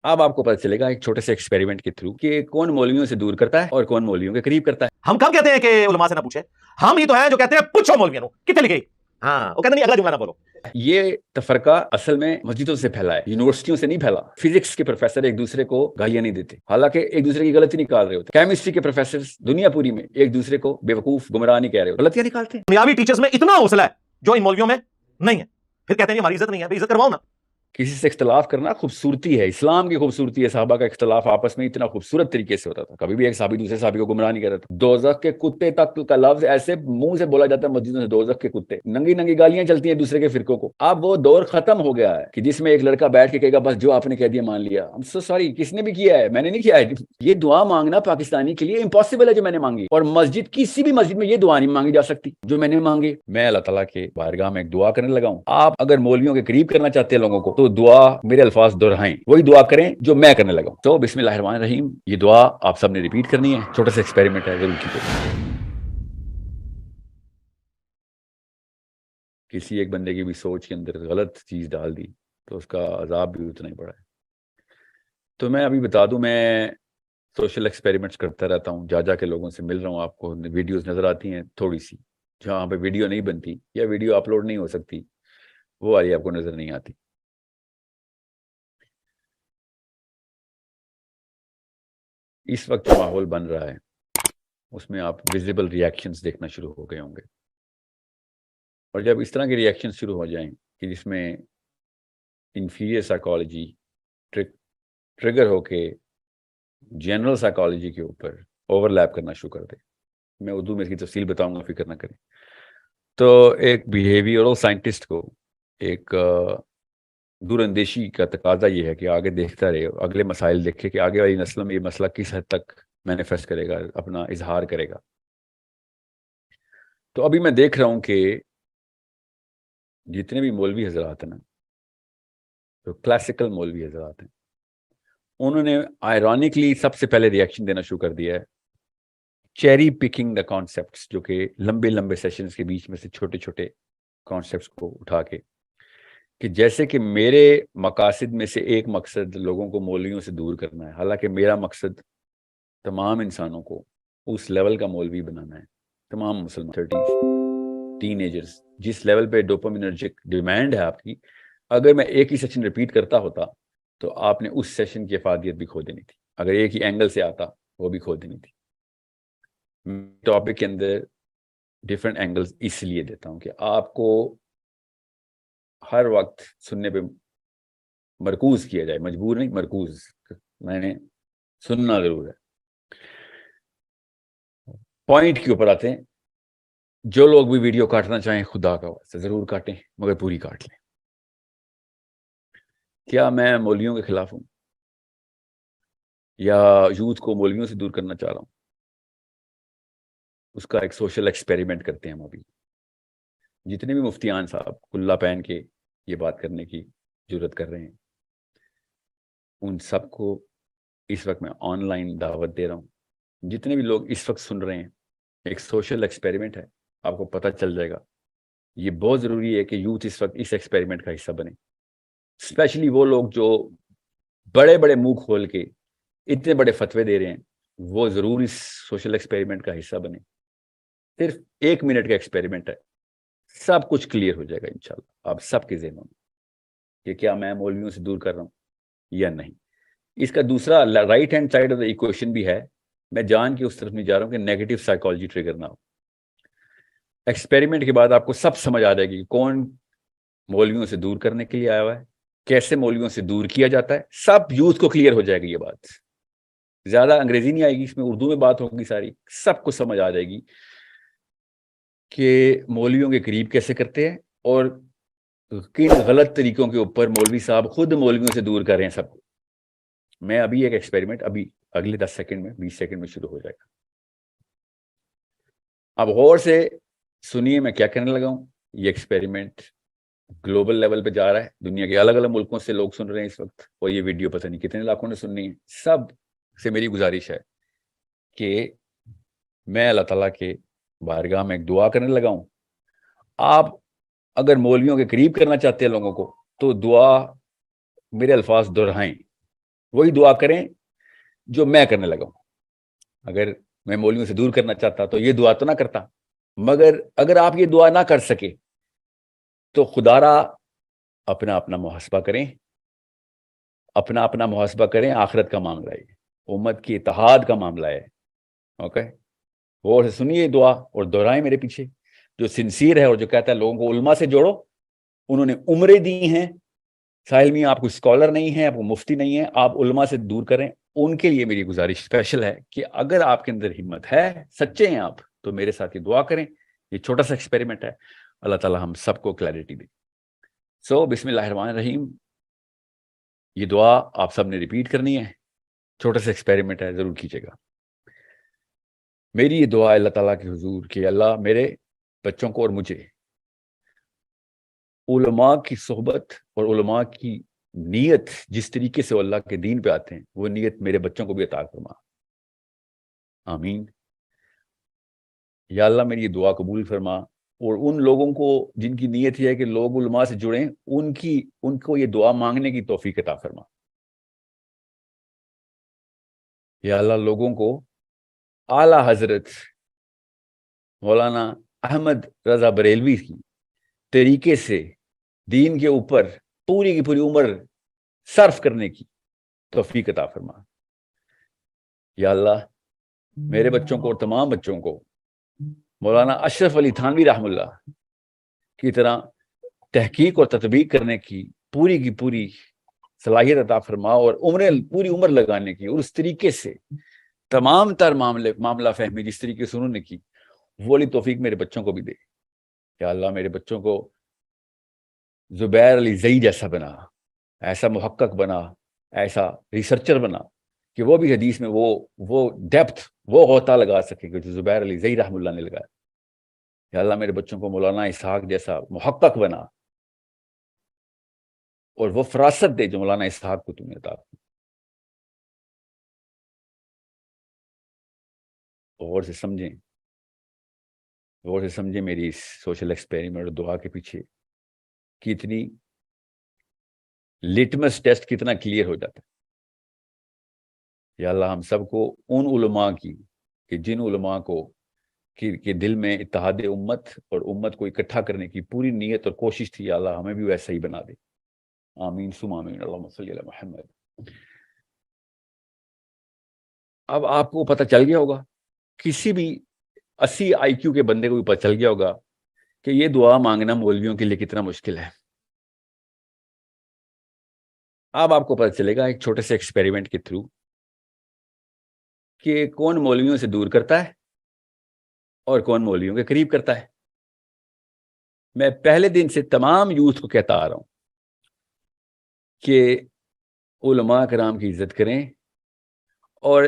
اب آپ کو پتہ چلے گا ایک چھوٹے سے ایکسپیریمنٹ کے تھرو کہ کون مولویوں سے دور کرتا ہے اور کون مولویوں کے قریب کرتا ہے. ہم کب کہتے ہیں کہ علماء سے نہ پوچھے؟ ہم ہی تو ہیں جو کہتے ہیں پوچھو مولویوں کتنے لکھے. ہاں وہ کہتے نہیں اگلا جملہ نہ بولو. یہ تفرقہ اصل میں مسجدوں سے پھیلا ہے, یونیورسٹیوں سے نہیں پھیلا. فزکس کے پروفیسر ایک دوسرے کو گالیاں نہیں دیتے, حالانکہ ایک دوسرے کی غلطی نکال رہے ہوتے. کیمسٹری کے پروفیسر دنیا پوری میں ایک دوسرے کو بیوقوف گمراہ نہیں کہہ رہے ہوتے, غلطیاں نکالتے ہیں. دنیاوی ٹیچرز میں اتنا حوصلہ ہے جو ان مولویوں میں نہیں ہے, پھر کہتے ہیں ہماری عزت نہیں ہے. بھائی عزت کرواؤ نا. کسی سے اختلاف کرنا خوبصورتی ہے, اسلام کی خوبصورتی ہے. صحابہ کا اختلاف آپس میں اتنا خوبصورت طریقے سے ہوتا تھا, کبھی بھی ایک صحابی دوسرے صحابی کو گمراہ نہیں کر رہا تھا. دوزخ کے کتے تک کا لفظ ایسے منہ سے بولا جاتا ہے مسجدوں سے, دوزخ کے کتے. ننگی ننگی گالیاں چلتی ہیں دوسرے کے فرقوں کو. اب وہ دور ختم ہو گیا ہے کہ جس میں ایک لڑکا بیٹھ کے کہے گا بس جو آپ نے کہہ دیا مان لیا. I'm so sorry, کس نے بھی کیا ہے؟ میں نے نہیں کیا ہے. یہ دعا مانگنا پاکستانی کے لیے امپاسبل ہے جو میں نے مانگی, اور مسجد کسی بھی مسجد میں یہ دعا نہیں مانگی جا سکتی جو میں نے مانگی. میں اللہ تعالیٰ کے بارگاہ میں ایک دعا کرنے لگا ہوں. آپ اگر مولویوں کے قریب کرنا چاہتے ہیں لوگوں کو تو دعا میرے الفاظ دہرائیں, وہی دعا کریں جو میں کرنے لگا ہوں. تو بسم اللہ الرحمن الرحیم, یہ دعا آپ سب نے ریپیٹ کرنی ہے. چھوٹا سا ایکسپیریمنٹ ہے, ضرور کیجیے. کسی ایک بندے کی بھی سوچ کے اندر غلط چیز ڈال دی تو اس کا عذاب بھی اتنا ہی بڑا ہے. تو میں ابھی بتا دوں, میں سوشل ایکسپیریمنٹس کرتا رہتا ہوں, جا کے لوگوں سے مل رہا ہوں. آپ کو ویڈیوز نظر آتی ہیں تھوڑی سی, جہاں پہ ویڈیو نہیں بنتی یا ویڈیو اپلوڈ نہیں ہو سکتی, وہ والی آپ کو نظر نہیں آتی. اس وقت جو ماحول بن رہا ہے اس میں آپ ویزیبل ریئیکشنز دیکھنا شروع ہو گئے ہوں گے, اور جب اس طرح کے ریئیکشن شروع ہو جائیں کہ جس میں انفیریئر سائیکالوجی ٹریگر ہو کے جنرل سائیکالوجی کے اوپر اوور لیپ کرنا شروع کر دے, میں اردو میں اس کی تفصیل بتاؤں گا, فکر نہ کریں. تو ایک بیہیویئرل سائنٹسٹ کو ایک دور اندیشی کا تقاضا یہ ہے کہ آگے دیکھتا رہے, اگلے مسائل دیکھے کہ آگے والی نسل میں یہ مسئلہ کس حد تک مینیفیسٹ کرے گا, اپنا اظہار کرے گا. تو ابھی میں دیکھ رہا ہوں کہ جتنے بھی مولوی حضرات ہیں نا, تو کلاسیکل مولوی حضرات ہیں, انہوں نے آئرونکلی سب سے پہلے ریئیکشن دینا شروع کر دیا ہے چیری پکنگ دا کانسیپٹس, جو کہ لمبے لمبے سیشنز کے بیچ میں سے چھوٹے چھوٹے کانسیپٹس کو اٹھا کے, کہ جیسے کہ میرے مقاصد میں سے ایک مقصد لوگوں کو مولویوں سے دور کرنا ہے, حالانکہ میرا مقصد تمام انسانوں کو اس لیول کا مولوی بنانا ہے. تمام مسلمان 30s ٹین ایجرز, جس لیول پہ ڈوپامینرجک ڈیمانڈ ہے آپ کی, اگر میں ایک ہی سیشن ریپیٹ کرتا ہوتا تو آپ نے اس سیشن کی افادیت بھی کھو دینی تھی. اگر ایک ہی اینگل سے آتا وہ بھی کھو دینی تھی. ٹاپک کے اندر ڈفرینٹ اینگلز اس لیے دیتا ہوں کہ آپ کو ہر وقت سننے پہ مرکوز کیا جائے, مجبور نہیں, مرکوز. میں نے سننا ضرور ہے. پوائنٹ کے اوپر آتے ہیں. جو لوگ بھی ویڈیو کاٹنا چاہیں خدا کا واسطہ ضرور کاٹیں, مگر پوری کاٹ لیں. کیا میں مولویوں کے خلاف ہوں یا یوتھ کو مولویوں سے دور کرنا چاہ رہا ہوں؟ اس کا ایک سوشل ایکسپیریمنٹ کرتے ہیں ہم ابھی. جتنے بھی مفتیان صاحب کلہ پہن کے یہ بات کرنے کی جرت کر رہے ہیں, ان سب کو اس وقت میں آن لائن دعوت دے رہا ہوں. جتنے بھی لوگ اس وقت سن رہے ہیں, ایک سوشل ایکسپیریمنٹ ہے, آپ کو پتہ چل جائے گا. یہ بہت ضروری ہے کہ یوتھ اس وقت اس ایکسپیریمنٹ کا حصہ بنے, اسپیشلی وہ لوگ جو بڑے بڑے منہ کھول کے اتنے بڑے فتوے دے رہے ہیں, وہ ضرور اس سوشل ایکسپیریمنٹ کا حصہ بنے. صرف 1 منٹ کا ایکسپیریمنٹ ہے, سب کچھ کلیئر ہو جائے گا انشاءاللہ آپ سب کے ذہنوں میں کہ کیا میں مولویوں سے دور کر رہا ہوں یا نہیں. اس کا دوسرا right hand side of the equation بھی ہے. میں جان کے اس طرف نہیں جا رہا ہوں کہ نیگیٹو سائیکالوجی ٹریگر نہ ہو. ایکسپیریمنٹ کے بعد آپ کو سب سمجھ آ جائے گی کہ کون مولویوں سے دور کرنے کے لیے آیا ہوا ہے, کیسے مولویوں سے دور کیا جاتا ہے. سب یوتھ کو کلیئر ہو جائے گی یہ بات. زیادہ انگریزی نہیں آئے گی اس میں, اردو میں بات ہوگی ساری. سب کو سمجھ آ جائے گی کہ مولویوں کے قریب کیسے کرتے ہیں اور کن غلط طریقوں کے اوپر مولوی صاحب خود مولویوں سے دور کر رہے ہیں سب کو. میں ابھی ایک ایکسپیریمنٹ ابھی اگلے 10 سیکنڈ میں 20 سیکنڈ میں شروع ہو جائے گا. اب غور سے سنیے میں کیا کرنے لگا ہوں. یہ ایکسپیریمنٹ گلوبل لیول پہ جا رہا ہے, دنیا کے الگ الگ ملکوں سے لوگ سن رہے ہیں اس وقت, اور یہ ویڈیو پتہ نہیں کتنے لاکھوں نے سننی ہے. سب سے میری گزارش ہے کہ میں اللہ تعالیٰ کے بارگاہ میں ایک دعا کرنے لگا ہوں. آپ اگر مولویوں کے قریب کرنا چاہتے ہیں لوگوں کو تو دعا میرے الفاظ دہرائیں وہی دعا کریں جو میں کرنے لگا ہوں. اگر میں مولویوں سے دور کرنا چاہتا تو یہ دعا تو نہ کرتا, مگر اگر آپ یہ دعا نہ کر سکے تو خدا را اپنا اپنا محاسبہ کریں, اپنا اپنا محاسبہ کریں. آخرت کا معاملہ ہے, امت کی اتحاد کا معاملہ ہے. اوکے, غور سے سنیے دعا اور دہرائیں میرے پیچھے. جو سنسیر ہے اور جو کہتا ہے لوگوں کو علماء سے جوڑو, انہوں نے عمریں دی ہیں. ساحل میاں آپ کو اسکالر نہیں ہیں, آپ کو مفتی نہیں ہیں, آپ علماء سے دور کریں. ان کے لیے میری گزارش اسپیشل ہے کہ اگر آپ کے اندر ہمت ہے, سچے ہیں آپ, تو میرے ساتھ یہ دعا کریں. یہ چھوٹا سا ایکسپیریمنٹ ہے. اللہ تعالی ہم سب کو کلیئرٹی دے. سو بسم اللہ الرحمن الرحیم. یہ دعا آپ سب نے ریپیٹ کرنی ہے. چھوٹا سا ایکسپیریمنٹ ہے, ضرور کیجیے گا. میری یہ دعا اللہ تعالیٰ کے حضور کہ اللہ میرے بچوں کو اور مجھے علماء کی صحبت اور علماء کی نیت جس طریقے سے وہ اللہ کے دین پہ آتے ہیں, وہ نیت میرے بچوں کو بھی عطا فرما. آمین. یا اللہ میری یہ دعا قبول فرما, اور ان لوگوں کو جن کی نیت یہ ہے کہ لوگ علماء سے جڑیں, ان کو یہ دعا مانگنے کی توفیق عطا فرما. یا اللہ لوگوں کو اعلیٰ حضرت مولانا احمد رضا بریلوی کی طریقے سے دین کے اوپر پوری کی پوری عمر صرف کرنے کی توفیق عطا فرما. یا اللہ میرے بچوں کو اور تمام بچوں کو مولانا اشرف علی تھانوی رحم اللہ کی طرح تحقیق اور تطبیق کرنے کی پوری صلاحیت عطا فرما, اور پوری عمر لگانے کی, اور اس طریقے سے تمام تر معاملہ فہمی جس طریقے سے انہوں نے کی, وہ والی توفیق میرے بچوں کو بھی دے. یا اللہ میرے بچوں کو زبیر علی زئی جیسا بنا, ایسا محقق بنا, ایسا ریسرچر بنا کہ وہ بھی حدیث میں وہ ڈیپتھ, وہ غوطہ لگا سکے کہ جو زبیر علی زئی رحم اللہ نے لگایا. یا اللہ میرے بچوں کو مولانا اسحاق جیسا محقق بنا, اور وہ فراست دے جو مولانا اسحاق کو تم نے عطا کی. غور سے سمجھیں میری اس سوشل ایکسپیریمنٹ اور دعا کے پیچھے کتنی لٹمس ٹیسٹ کتنا کلیئر ہو جاتا ہے. یا اللہ ہم سب کو ان علماء کی, کہ جن علماء کو کہ دل میں اتحاد امت اور امت کو اکٹھا کرنے کی پوری نیت اور کوشش تھی, یا اللہ ہمیں بھی ویسا ہی بنا دے. آمین ثم آمین. اللہم صلی علی محمد. اب آپ کو پتہ چل گیا ہوگا, کسی بھی 80 IQ کے بندے کو بھی پتہ چل گیا ہوگا کہ یہ دعا مانگنا مولویوں کے لیے کتنا مشکل ہے. اب آپ کو پتہ چلے گا ایک چھوٹے سے ایکسپیریمنٹ کے تھرو کہ کون مولویوں سے دور کرتا ہے اور کون مولویوں کے قریب کرتا ہے. میں پہلے دن سے تمام یوتھ کو کہتا آ رہا ہوں کہ علماء کرام کی عزت کریں, اور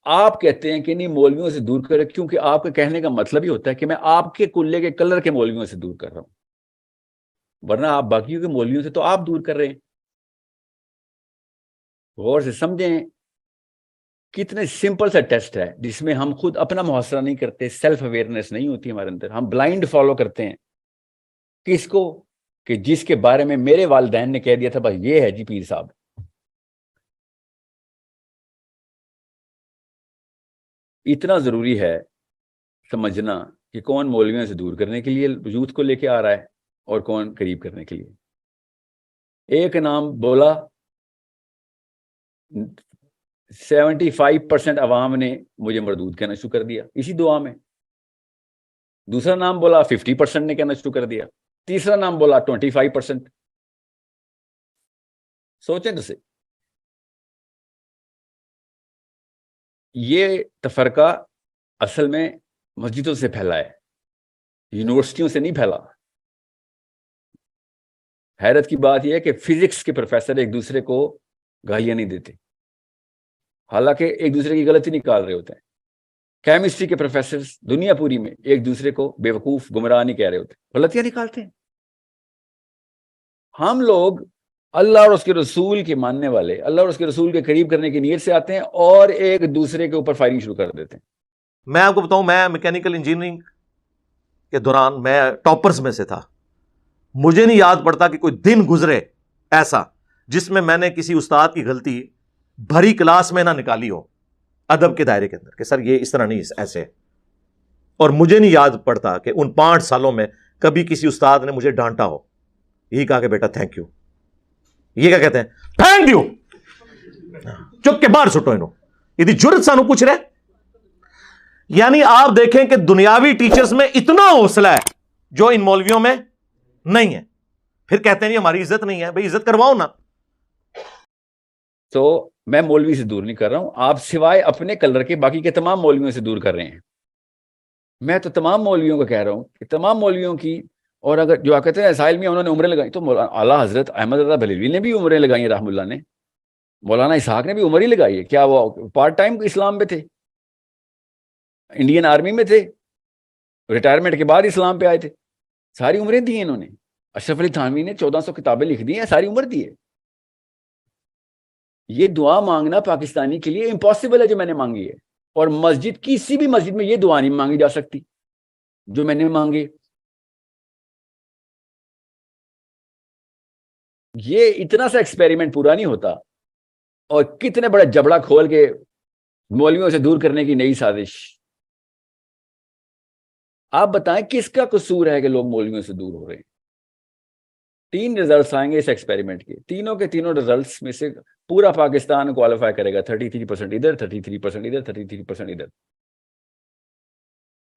آپ کہتے ہیں کہ نہیں مولویوں سے دور کریں, کیونکہ آپ کے کہنے کا مطلب ہی ہوتا ہے کہ میں آپ کے کلے کے کلر کے مولویوں سے دور کر رہا ہوں, ورنہ آپ باقیوں کے مولویوں سے تو آپ دور کر رہے ہیں. غور سے سمجھیں کتنے سمپل سا ٹیسٹ ہے جس میں ہم خود اپنا محاصرہ نہیں کرتے, سیلف اویئرنیس نہیں ہوتی ہمارے اندر, ہم بلائنڈ فالو کرتے ہیں. کس کو؟ کہ جس کے بارے میں میرے والدین نے کہہ دیا تھا بس یہ ہے جی پیر صاحب. اتنا ضروری ہے سمجھنا کہ کون مولویوں سے دور کرنے کے لیے یوتھ کو لے کے آ رہا ہے اور کون قریب کرنے کے لیے. ایک نام بولا 75% عوام نے مجھے مردود کہنا شروع کر دیا اسی دعا میں. دوسرا نام بولا 50% نے کہنا شروع کر دیا. تیسرا نام بولا 25%. سوچیں تو سے, یہ تفرقہ اصل میں مسجدوں سے پھیلا ہے, یونیورسٹیوں سے نہیں پھیلا. حیرت کی بات یہ ہے کہ فزکس کے پروفیسر ایک دوسرے کو گالیاں نہیں دیتے, حالانکہ ایک دوسرے کی غلطی نکال رہے ہوتے ہیں. کیمسٹری کے پروفیسر دنیا پوری میں ایک دوسرے کو بے وقوف گمراہ نہیں کہہ رہے ہوتے, غلطیاں نکالتے ہیں. ہم لوگ اللہ اور اس کے رسول کے ماننے والے, اللہ اور اس کے رسول کے قریب کرنے کی نیت سے آتے ہیں اور ایک دوسرے کے اوپر فائرنگ شروع کر دیتے ہیں. میں آپ کو بتاؤں, میں میکینیکل انجینئرنگ کے دوران میں ٹاپرز میں سے تھا. مجھے نہیں یاد پڑتا کہ کوئی دن گزرے ایسا جس میں نے کسی استاد کی غلطی بھری کلاس میں نہ نکالی ہو ادب کے دائرے کے اندر کہ سر یہ اس طرح نہیں ایسے ہے. اور مجھے نہیں یاد پڑتا کہ ان 5 سالوں میں کبھی کسی استاد نے مجھے ڈانٹا ہو, یہی کہا کہ بیٹا تھینک یو. یہ کیا کہتے ہیں؟ Thank you. چک کے باہر سٹو انہوں, یہ جرت سانو پوچھ رہے. یعنی آپ دیکھیں کہ دنیاوی ٹیچرز میں اتنا حوصلہ ہے جو ان مولویوں میں نہیں ہے. پھر کہتے ہیں ہماری عزت نہیں ہے. بھئی عزت کرواؤ نا. تو میں مولوی سے دور نہیں کر رہا ہوں, آپ سوائے اپنے کلر کے باقی کے تمام مولویوں سے دور کر رہے ہیں. میں تو تمام مولویوں کو کہہ رہا ہوں کہ تمام مولویوں کی, اور اگر جو آپ کہتے ہیں اسائل میں انہوں نے عمریں لگائی, تو اعلیٰ حضرت احمد رضا بریلوی نے بھی عمریں لگائی ہیں, رحم اللہ نے. مولانا اسحاق نے بھی عمر ہی لگائی ہے. کیا وہ پارٹ ٹائم اسلام میں تھے؟ انڈین آرمی میں تھے, ریٹائرمنٹ کے بعد اسلام پہ آئے تھے. ساری عمریں دی ہیں انہوں نے. اشرف علی تھانوی نے 1400 کتابیں لکھ دی ہیں, ساری عمر دی ہے. یہ دعا مانگنا پاکستانی کے لیے امپاسبل ہے جو میں نے مانگی ہے, اور مسجد کسی بھی مسجد میں یہ دعا نہیں مانگی جا سکتی جو میں نے مانگی. یہ اتنا سا ایکسپیریمنٹ پورا نہیں ہوتا, اور کتنے بڑے جبڑا کھول کے مولویوں سے دور کرنے کی نئی سازش. آپ بتائیں کس کا قصور ہے کہ لوگ مولویوں سے دور ہو رہے ہیں؟ 3 ریزلٹس آئیں گے اس ایکسپیریمنٹ کے, تینوں کے تینوں ریزلٹس میں سے پورا پاکستان کوالیفائی کرے گا. 33% ادھر, 33% ادھر, 33% ادھر.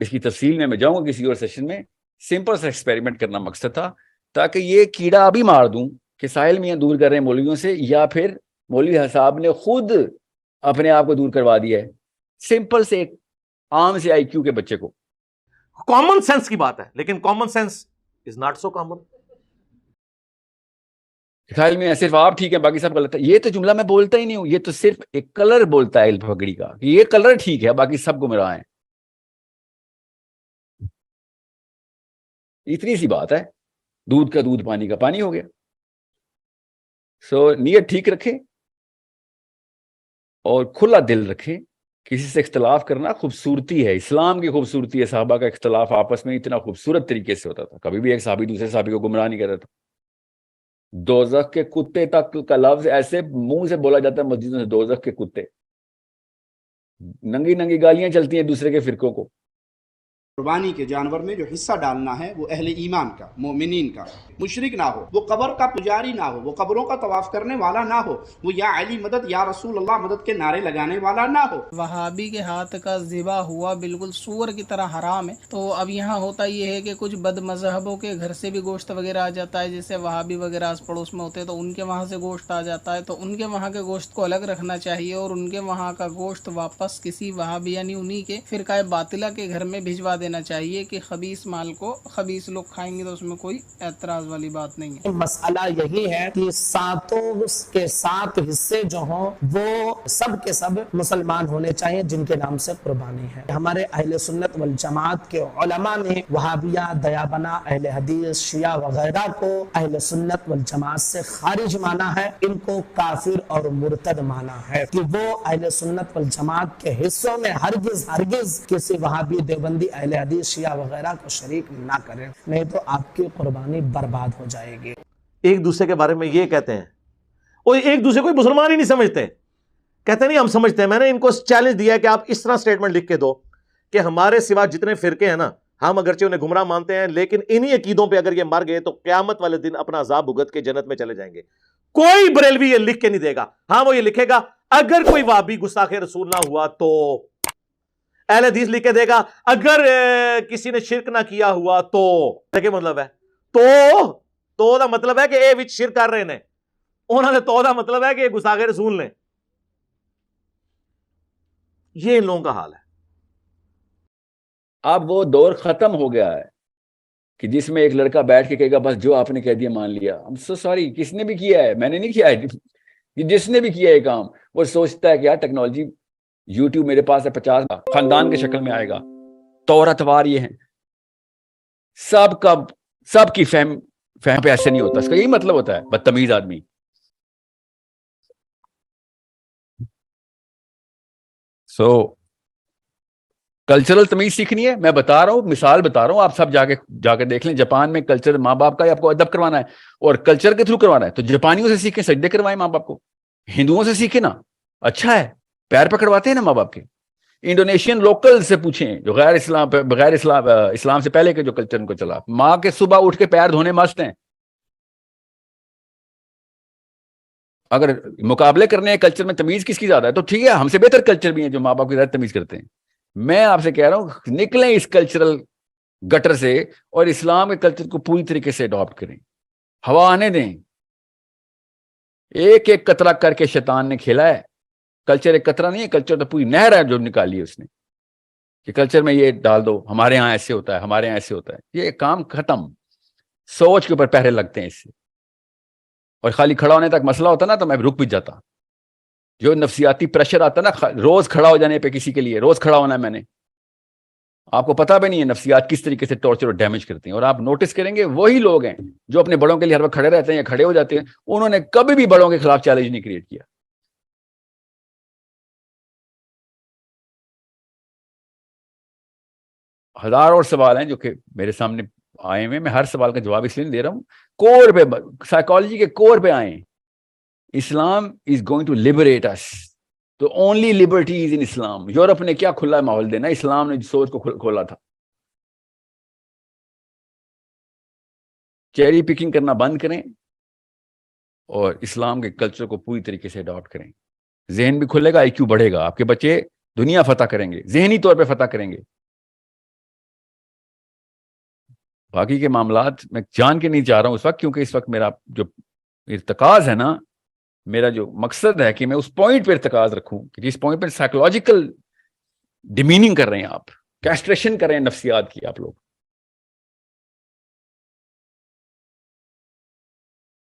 اس کی تفصیل میں جاؤں گا کسی اور سیشن میں. سمپل سا ایکسپیریمنٹ کرنا مقصد تھا تاکہ یہ کیڑا ابھی مار دوں کہ ساحل میاں دور کر رہے ہیں مولویوں سے, یا پھر مولوی صاحب نے خود اپنے آپ کو دور کروا دیا ہے. سمپل سے ایک عام سے IQ کے بچے کو. کامن سینس کی بات ہے, لیکن common sense is not so common. خیال میں صرف آپ ٹھیک ہے باقی سب غلط ہے, یہ تو جملہ میں بولتا ہی نہیں ہوں. یہ تو صرف ایک کلر بولتا ہے پگڑی کا کہ یہ کلر ٹھیک ہے, باقی سب گمراہ ہیں. اتنی سی بات ہے. دودھ کا دودھ, پانی کا پانی ہو گیا. سو نیت ٹھیک رکھیں اور کھلا دل رکھیں. کسی سے اختلاف کرنا خوبصورتی ہے, اسلام کی خوبصورتی ہے. صحابہ کا اختلاف آپس میں اتنا خوبصورت طریقے سے ہوتا تھا. کبھی بھی ایک صحابی دوسرے صحابی کو گمراہ نہیں کر رہا تھا. دوزخ کے کتے تک کا لفظ ایسے منہ سے بولا جاتا ہے مسجدوں سے, دوزخ کے کتے. ننگی ننگی گالیاں چلتی ہیں دوسرے کے فرقوں کو. قربانی کے جانور میں جو حصہ ڈالنا ہے وہ اہل ایمان کا, مومنین کا. مشرک نہ ہو, وہ قبر کا پجاری نہ ہو, وہ قبروں کا طواف کرنے والا نہ ہو, وہ یا علی مدد یا رسول اللہ مدد کے نعرے لگانے والا نہ ہو. وہابی کے ہاتھ کا ذبح ہوا بالکل سور کی طرح حرام ہے. تو اب یہاں ہوتا یہ ہے کہ کچھ بد مذہبوں کے گھر سے بھی گوشت وغیرہ آ جاتا ہے, جیسے وہابی وغیرہ آس پڑوس میں ہوتے ہیں تو ان کے وہاں سے گوشت آ جاتا ہے. تو ان کے وہاں کے گوشت کو الگ رکھنا چاہیے, اور ان کے وہاں کا گوشت واپس کسی وہابی یعنی انہی کے فرقہ باطلہ کے گھر میں بھجوا دینا چاہیے کہ خبیث مال کو خبیث لوگ کھائیں گے تو اس میں کوئی اعتراض والی بات نہیں ہے. مسئلہ یہی ہے کہ 7 کے 7 حصے جو ہوں وہ سب کے سب مسلمان ہونے چاہیے جن کے نام سے قربانی ہے. ہمارے اہل سنت والجماعت کے علماء نے وہابیہ, دیابنا, اہل حدیث, شیعہ وغیرہ کو اہل سنت والجماعت سے خارج مانا ہے. ان کو کافر اور مرتد مانا ہے کہ وہ اہل سنت والجماعت کے حصوں میں ہرگز کسی وہابی, دیوبندی, اہل حدیث, شیعہ وغیرہ کو شریک نہ کریں, نہیں تو آپ کی قربانی برباد ہو جائے گی. ایک دوسرے کے بارے میں یہ کہتے ہیں, اور ایک دوسرے کو مسلمان ہی نہیں سمجھتے. کہتے نہیں ہم سمجھتے ہیں. میں نے ان کو چیلنج دیا کہ آپ اس طرح سٹیٹمنٹ لکھ کے دو کہ ہمارے سوا جتنے فرقے ہیں نا, ہم اگرچہ انہیں گمراہ مانتے ہیں لیکن انہی عقیدوں پہ اگر یہ مر گئے تو قیامت والے دن اپنا عذاب بھگت کے جنت میں چلے جائیں گے. کوئی بریلوی یہ لکھ کے نہیں دے گا. ہاں وہ یہ لکھے گا اگر کوئی وہابی گستاخ رسول نہ ہوا تو, اہل حدیث لکھ کے دے گا اگر کسی نے شرک نہ کیا ہوا تو. کیا مطلب ہے؟ تو دا مطلب ہے کہ اے وچ شرک کر رہے ہیں, انہوں نے تو دا مطلب ہے کہ یہ گستاخ رسول نے. یہ ان لوگوں کا حال ہے. اب وہ دور ختم ہو گیا ہے کہ جس میں ایک لڑکا بیٹھ کے کہے گا بس جو آپ نے کہہ دیا مان لیا. I'm so sorry, کس نے بھی کیا ہے؟ میں نے نہیں کیا ہے. جس نے بھی کیا ہے کام وہ سوچتا ہے کہ یار ٹیکنالوجی یوٹیوب میرے پاس ہے 50 خاندان کے شکل میں آئے گا, تورات وار یہ ہیں. سب کی فہم پہ ایسے نہیں ہوتا. اس کا یہی مطلب ہوتا ہے بدتمیز آدمی. سو کلچرل تمیز سیکھنی ہے. میں بتا رہا ہوں, مثال بتا رہا ہوں, آپ سب جا کے دیکھ لیں. جاپان میں کلچر, ماں باپ کا آپ کو ادب کروانا ہے اور کلچر کے تھرو کروانا ہے تو جاپانیوں سے سیکھیں, سجدے کروائیں ماں باپ کو. ہندوؤں سے سیکھیں نا, اچھا ہے, پیر پکڑواتے ہیں نا ماں باپ کے. انڈونیشین لوکل سے پوچھیں جو بغیر اسلام سے پہلے کے جو کلچر ان کو چلا, ماں کے صبح اٹھ کے پیر دھونے مست ہیں. اگر مقابلے کرنے ہیں کلچر میں تمیز کس کی زیادہ ہے تو ٹھیک ہے, ہم سے بہتر کلچر بھی ہیں جو ماں باپ کی زیادہ تمیز کرتے ہیں. میں آپ سے کہہ رہا ہوں نکلیں اس کلچرل گٹر سے اور اسلام کے کلچر کو پوری طریقے سے اڈاپٹ کریں, ہوا آنے دیں. ایک ایک قطرہ کر کے شیطان نے کھیلا ہے. کلچر ایک قطرہ نہیں ہے, کلچر تو پوری نہر ہے جو نکالی ہے اس نے کہ کلچر میں یہ ڈال دو, ہمارے ہاں ایسے ہوتا ہے, ہمارے ہاں ایسے ہوتا ہے. یہ کام ختم. سوچ کے اوپر پہرے لگتے ہیں اس سے, اور خالی کھڑا ہونے تک مسئلہ ہوتا نا تو میں رک بھی جاتا. جو نفسیاتی پریشر آتا نا روز کھڑا ہو جانے پہ, کسی کے لیے روز کھڑا ہونا ہے میں نے, آپ کو پتا بھی نہیں ہے نفسیات کس طریقے سے ٹارچر اور ڈیمیج کرتے ہیں. اور آپ نوٹس کریں گے وہی لوگ ہیں جو اپنے بڑوں کے لیے ہر وقت کھڑے رہتے ہیں یا کھڑے ہو جاتے ہیں, انہوں نے کبھی بھی بڑوں کے خلاف چیلنج نہیں کریٹ کیا. ہزار اور سوال ہیں جو کہ میرے سامنے آئے ہوئے, میں ہر سوال کا جواب اس لیے نہیں دے رہا ہوں, کور پہ, سائیکالوجی کے کور پہ آئیں. اسلام از گوئنگ ٹو لبریٹ اس. تو اونلی لبرٹی از ان اسلام. یورپ نے کیا کھلا ماحول دینا, اسلام نے سوچ کو کھولا تھا. چیری پکنگ کرنا بند کریں اور اسلام کے کلچر کو پوری طریقے سے اڈاپٹ کریں. ذہن بھی کھلے گا, آئی کیو بڑھے گا, آپ کے بچے دنیا فتح کریں گے, ذہنی طور پہ فتح کریں گے. باقی کے معاملات میں جان کے نہیں چاہ رہا ہوں اس وقت, کیونکہ اس وقت میرا جو ارتکاز ہے نا, میرا جو مقصد ہے کہ میں اس پوائنٹ پہ ارتکاز رکھوں کہ جس پوائنٹ پہ سائیکولوجیکل ڈیمیننگ کر رہے ہیں آپ, کیسٹریشن کر رہے ہیں نفسیات کی آپ لوگ.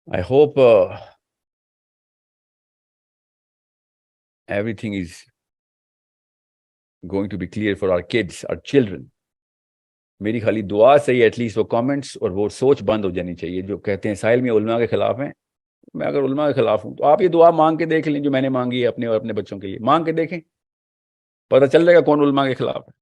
I hope everything is going to be clear for our kids, our children. میری خالی دعا سے ہی ایٹ لیسٹ وہ کامنٹس اور وہ سوچ بند ہو جانی چاہیے جو کہتے ہیں ساحل میں علماء کے خلاف ہیں. میں اگر علماء کے خلاف ہوں تو آپ یہ دعا مانگ کے دیکھ لیں جو میں نے مانگی ہے اپنے اور اپنے بچوں کے لیے. مانگ کے دیکھیں, پتہ چل جائے گا کون علماء کے خلاف ہے.